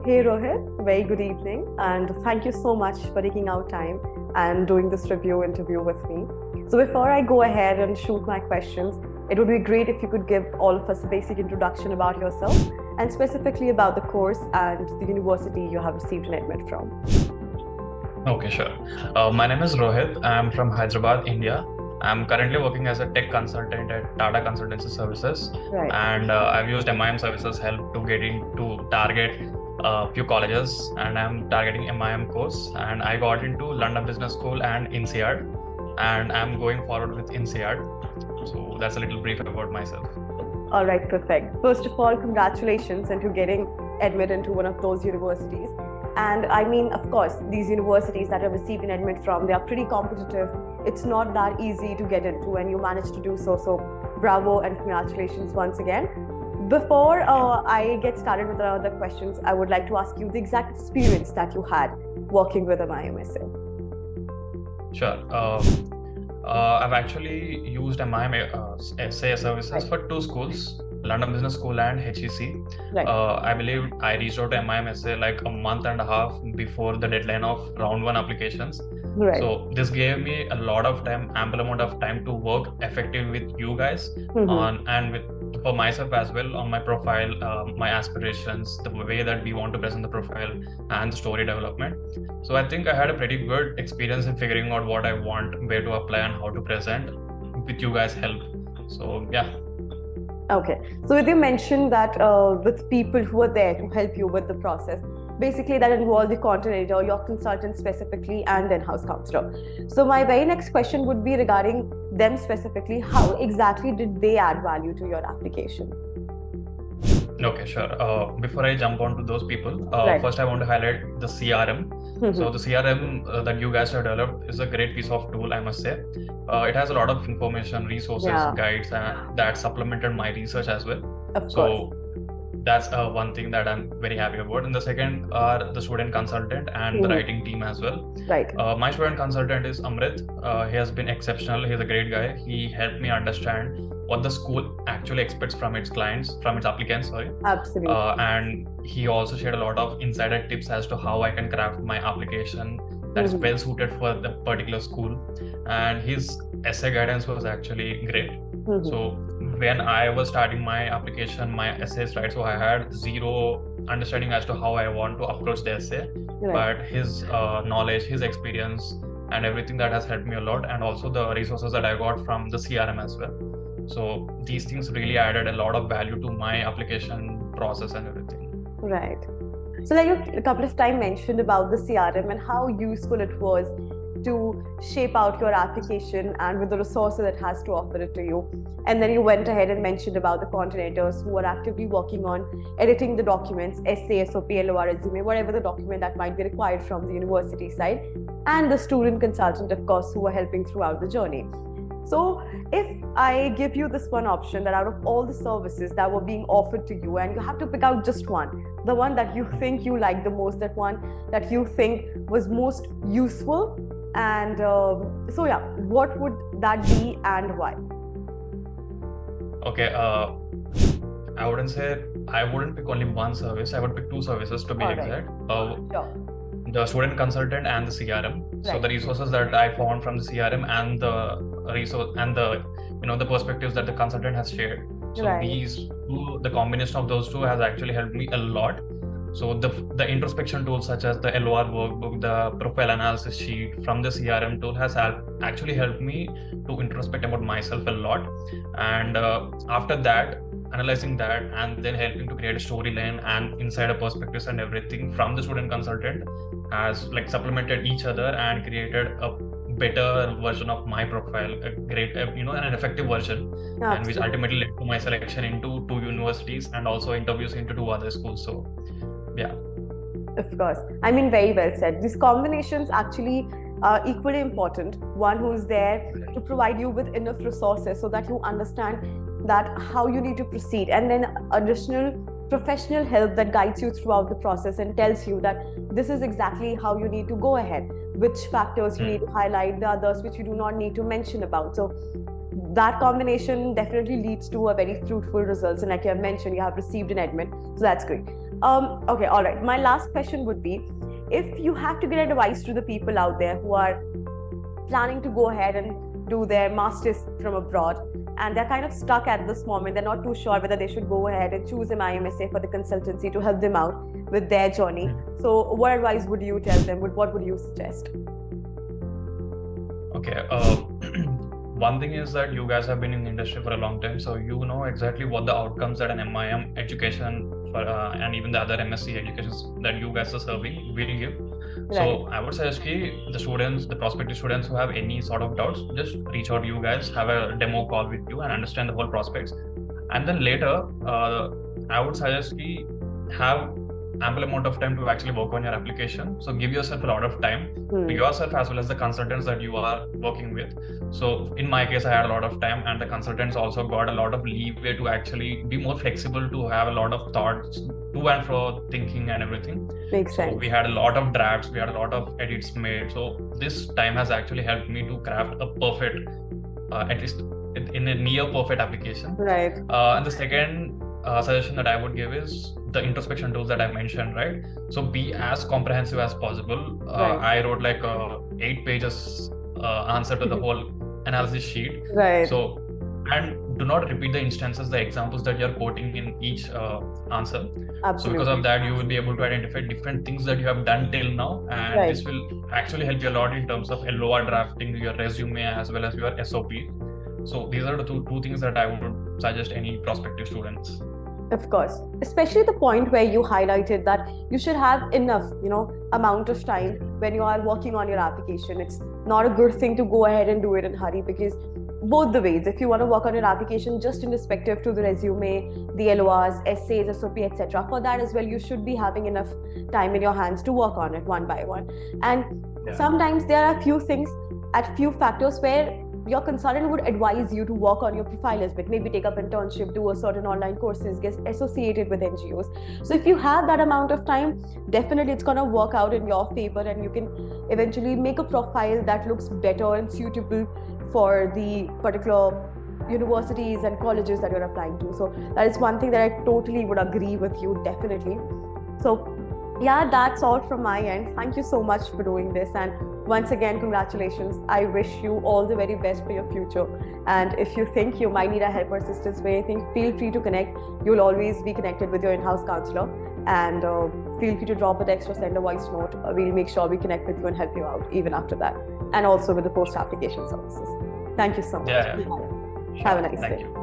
Hey Rohit, very good evening, and thank you so much for taking out time and doing this review interview with me. So before I go ahead and shoot my questions, it would be great if you could give all of us a basic introduction about yourself and specifically about the course and the university you have received an admit from. Okay, sure. My name is Rohit. I'm from Hyderabad, India. I'm currently working as a tech consultant at Tata Consultancy Services, Right. and I've used MIM services help to get into target a few colleges, and I'm targeting MIM course. And I got into London Business School and INSEAD, and I'm going forward with INSEAD. So that's a little brief about myself. All right, perfect. First of all, congratulations into getting admitted into one of those universities. And I mean, of course, these universities that have received an admit from, they are pretty competitive. It's not that easy to get into, and you managed to do so. So bravo and congratulations once again. Before I get started with the other questions, I would like to ask you the exact experience that you had working with a MiM-Essay. Sure. I've actually used MiM-Essay services for two schools, London Business School and HEC. Right. I believe I reached out to MiM-Essay like a month and a half before the deadline of round one applications. Right. So this gave me a lot of time, ample amount of time to work effectively with you guys on and for myself as well on my profile, my aspirations, the way that we want to present the profile and the story development. So I think I had a pretty good experience in figuring out what I want, where to apply and how to present with you guys' help. So yeah. Okay. So you mentioned that with people who are there to help you with the process, basically that involves the content editor, your consultant specifically, and the in-house counselor. So my very next question would be regarding them specifically. How exactly did they add value to your application? Okay, sure. Before I jump on to those people, first I want to highlight the CRM. So the CRM that you guys have developed is a great piece of tool, I must say. It has a lot of information, resources, guides, and that supplemented my research as well. Of course. That's one thing that I'm very happy about. And the second are the student consultant and the writing team as well. Right. My student consultant is Amrit. He has been exceptional. He's a great guy. He helped me understand what the school actually expects from its clients, from its applicants, sorry. Absolutely. And he also shared a lot of insider tips as to how I can craft my application that is well suited for the particular school. And his essay guidance was actually great. So when I was starting my application, my essays, right, so I had zero understanding as to how I want to approach the essay, but his knowledge, his experience, and everything that has helped me a lot, and also the resources that I got from the CRM as well. So these things really added a lot of value to my application process and everything. Right. So like you a couple of times mentioned about the CRM and how useful it was to shape out your application and with the resources it has to offer it to you. And then you went ahead and mentioned about the content editors who are actively working on editing the documents, essay, SOP, LOR, resume, whatever the document that might be required from the university side, and the student consultant, of course, who are helping throughout the journey. So if I give you this one option that out of all the services that were being offered to you, and you have to pick out just one, the one that you think you like the most, that one that you think was most useful, and so yeah, what would that be and why? Okay, I wouldn't pick only one service. I would pick two services to be exact. The student consultant and the CRM. So the resources that I found from the CRM and the resource and the perspectives that the consultant has shared. So these two, the combination of those two has actually helped me a lot. So the introspection tools such as the LOR workbook, the profile analysis sheet from the CRM tool has actually helped me to introspect about myself a lot. And after that, analyzing that and then helping to create a storyline and insider perspectives and everything from the student consultant has like supplemented each other and created a better version of my profile, a great, an effective version, and which ultimately led to my selection into two universities and also interviews into two other schools. So yeah. Of course. I mean, very well said. These combinations actually are equally important. One who's there to provide you with enough resources so that you understand that how you need to proceed, and then additional professional help that guides you throughout the process and tells you that this is exactly how you need to go ahead, which factors you need to highlight, the others which you do not need to mention about. So that combination definitely leads to a very fruitful results, and like you have mentioned, you have received an admit, so that's great. Okay, all right. My last question would be, if you have to get advice to the people out there who are planning to go ahead and do their masters from abroad, and they're kind of stuck at this moment, they're not too sure whether they should go ahead and choose a MiM-Essay for the consultancy to help them out with their journey. So what advice would you tell them? What would you suggest? Okay, one thing is that you guys have been in the industry for a long time, so you know exactly what the outcomes that an MIM education for and even the other MSc educations that you guys are serving will give. Right. So I would suggest the students, the prospective students who have any sort of doubts, just reach out to you guys, have a demo call with you and understand the whole prospects. And then later, I would suggest have ample amount of time to actually work on your application. So give yourself a lot of time to yourself as well as the consultants that you are working with. So in my case, I had a lot of time, and the consultants also got a lot of leeway to actually be more flexible, to have a lot of thoughts, to and fro thinking and everything. Makes sense. So we had a lot of drafts, we had a lot of edits made. So this time has actually helped me to craft a perfect, at least in a near perfect application. Right. And the second suggestion that I would give is the introspection tools that I mentioned, right? So be as comprehensive as possible. Right. I wrote like 8 pages answer to the whole analysis sheet. Right. So, and do not repeat the instances, the examples that you're quoting in each answer. Absolutely. So because of that, you will be able to identify different things that you have done till now, and this will actually help you a lot in terms of LOR drafting, your resume, as well as your SOP. So these are the two things that I would suggest any prospective students. Of course, especially the point where you highlighted that you should have enough, amount of time when you are working on your application. It's not a good thing to go ahead and do it in a hurry, because both the ways, if you want to work on your application just in respective to the resume, the LORs, essays, SOP, etc., for that as well, you should be having enough time in your hands to work on it one by one. And sometimes there are few things at few factors where your consultant would advise you to work on your profile as bit, maybe take up internship, do a certain online courses, get associated with NGOs. So if you have that amount of time, definitely it's going to work out in your favor, and you can eventually make a profile that looks better and suitable for the particular universities and colleges that you're applying to. So that is one thing that I totally would agree with you, definitely. So yeah, that's all from my end. Thank you so much for doing this, and once again, congratulations. I wish you all the very best for your future. And if you think you might need a help or assistance for anything, feel free to connect. You'll always be connected with your in-house counselor, and feel free to drop a text or send a voice note. We'll make sure we connect with you and help you out even after that, and also with the post-application services. Thank you so much. Yeah. Have a nice day. You.